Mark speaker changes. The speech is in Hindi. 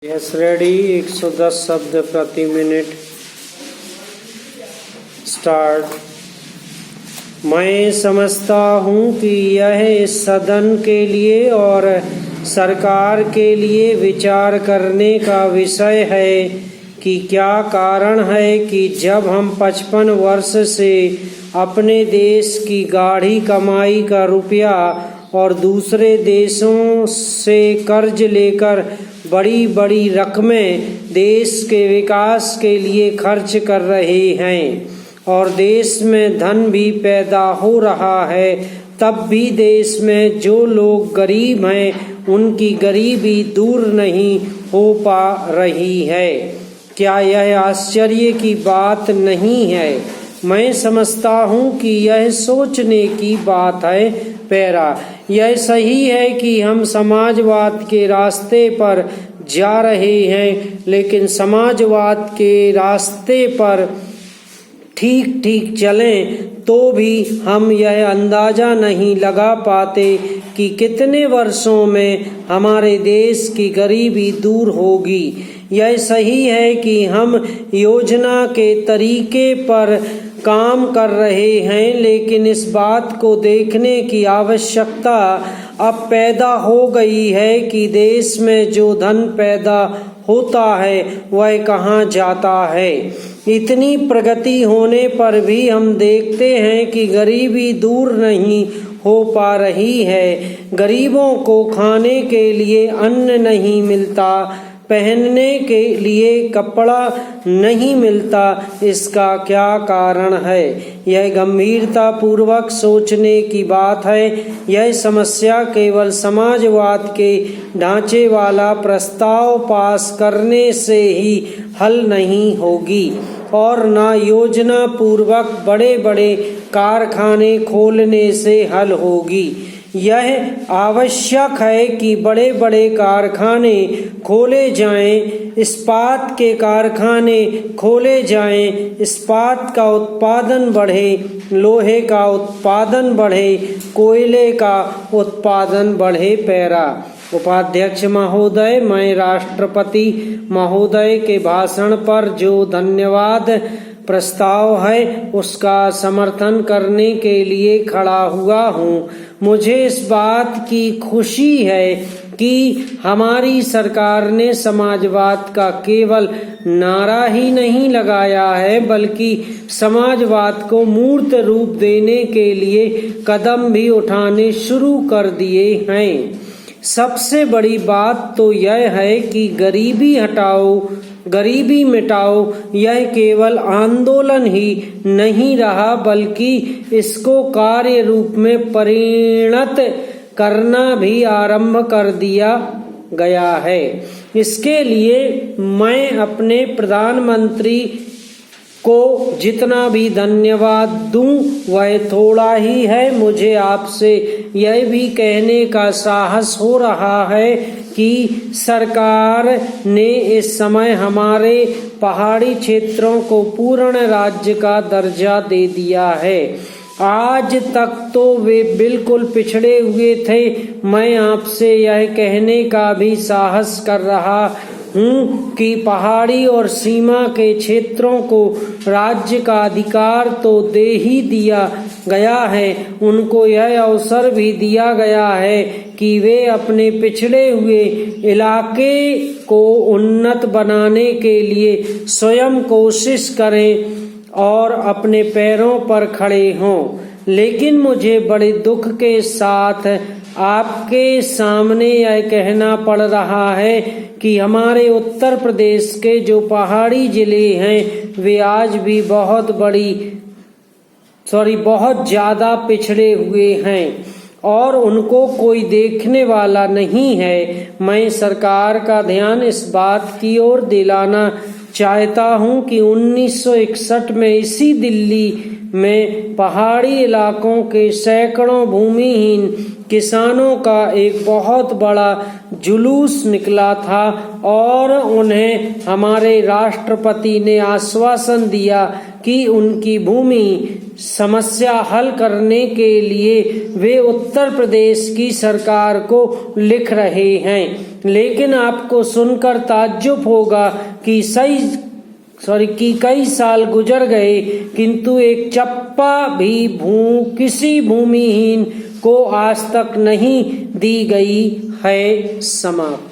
Speaker 1: Yes ready. 110 शब्द प्रति मिनट। स्टार्ट। मैं समझता हूँ कि यह इस सदन के लिए और सरकार के लिए विचार करने का विषय है कि क्या कारण है कि जब हम 55 वर्ष से अपने देश की गाढ़ी कमाई का रुपया और दूसरे देशों से कर्ज लेकर बड़ी बड़ी रकमें देश के विकास के लिए खर्च कर रहे हैं और देश में धन भी पैदा हो रहा है, तब भी देश में जो लोग गरीब हैं उनकी गरीबी दूर नहीं हो पा रही है। क्या यह आश्चर्य की बात नहीं है? मैं समझता हूँ कि यह सोचने की बात है। पैरा, यह सही है कि हम समाजवाद के रास्ते पर जा रहे हैं, लेकिन समाजवाद के रास्ते पर ठीक ठीक चलें तो भी हम यह अंदाज़ा नहीं लगा पाते कि कितने वर्षों में हमारे देश की गरीबी दूर होगी। यह सही है कि हम योजना के तरीके पर काम कर रहे हैं, लेकिन इस बात को देखने की आवश्यकता अब पैदा हो गई है कि देश में जो धन पैदा होता है वह कहाँ जाता है। इतनी प्रगति होने पर भी हम देखते हैं कि गरीबी दूर नहीं हो पा रही है। गरीबों को खाने के लिए अन्न नहीं मिलता, पहनने के लिए कपड़ा नहीं मिलता। इसका क्या कारण है? यह गंभीरता पूर्वक सोचने की बात है। यह समस्या केवल समाजवाद के ढांचे वाला प्रस्ताव पास करने से ही हल नहीं होगी और न योजना पूर्वक बड़े बड़े कारखाने खोलने से हल होगी। यह आवश्यक है कि बड़े बड़े कारखाने खोले जाएं, इस्पात के कारखाने खोले जाएं, इस्पात का उत्पादन बढ़े, लोहे का उत्पादन बढ़े, कोयले का उत्पादन बढ़े। पैरा। उपाध्यक्ष महोदय, मैं राष्ट्रपति महोदय के भाषण पर जो धन्यवाद प्रस्ताव है उसका समर्थन करने के लिए खड़ा हुआ हूँ। मुझे इस बात की खुशी है कि हमारी सरकार ने समाजवाद का केवल नारा ही नहीं लगाया है, बल्कि समाजवाद को मूर्त रूप देने के लिए कदम भी उठाने शुरू कर दिए हैं। सबसे बड़ी बात तो यह है कि गरीबी हटाओ, गरीबी मिटाओ यह केवल आंदोलन ही नहीं रहा, बल्कि इसको कार्य रूप में परिणत करना भी आरंभ कर दिया गया है। इसके लिए मैं अपने प्रधानमंत्री को जितना भी धन्यवाद दूं वह थोड़ा ही है। मुझे आपसे यह भी कहने का साहस हो रहा है कि सरकार ने इस समय हमारे पहाड़ी क्षेत्रों को पूर्ण राज्य का दर्जा दे दिया है। आज तक तो वे बिल्कुल पिछड़े हुए थे। मैं आपसे यह कहने का भी साहस कर रहा हूँ कि पहाड़ी और सीमा के क्षेत्रों को राज्य का अधिकार तो दे ही दिया गया है, उनको यह अवसर भी दिया गया है कि वे अपने पिछड़े हुए इलाके को उन्नत बनाने के लिए स्वयं कोशिश करें और अपने पैरों पर खड़े हों। लेकिन मुझे बड़े दुख के साथ आपके सामने यह कहना पड़ रहा है कि हमारे उत्तर प्रदेश के जो पहाड़ी जिले हैं वे आज भी बहुत ज़्यादा पिछड़े हुए हैं और उनको कोई देखने वाला नहीं है। मैं सरकार का ध्यान इस बात की ओर दिलाना चाहता हूं कि 1961 में इसी दिल्ली में पहाड़ी इलाकों के सैकड़ों भूमिहीन किसानों का एक बहुत बड़ा जुलूस निकला था और उन्हें हमारे राष्ट्रपति ने आश्वासन दिया कि उनकी भूमि समस्या हल करने के लिए वे उत्तर प्रदेश की सरकार को लिख रहे हैं। लेकिन आपको सुनकर ताज्जुब होगा कि कई साल गुजर गए किंतु एक चप्पा भी किसी भूमिहीन को आज तक नहीं दी गई है। समाप्त।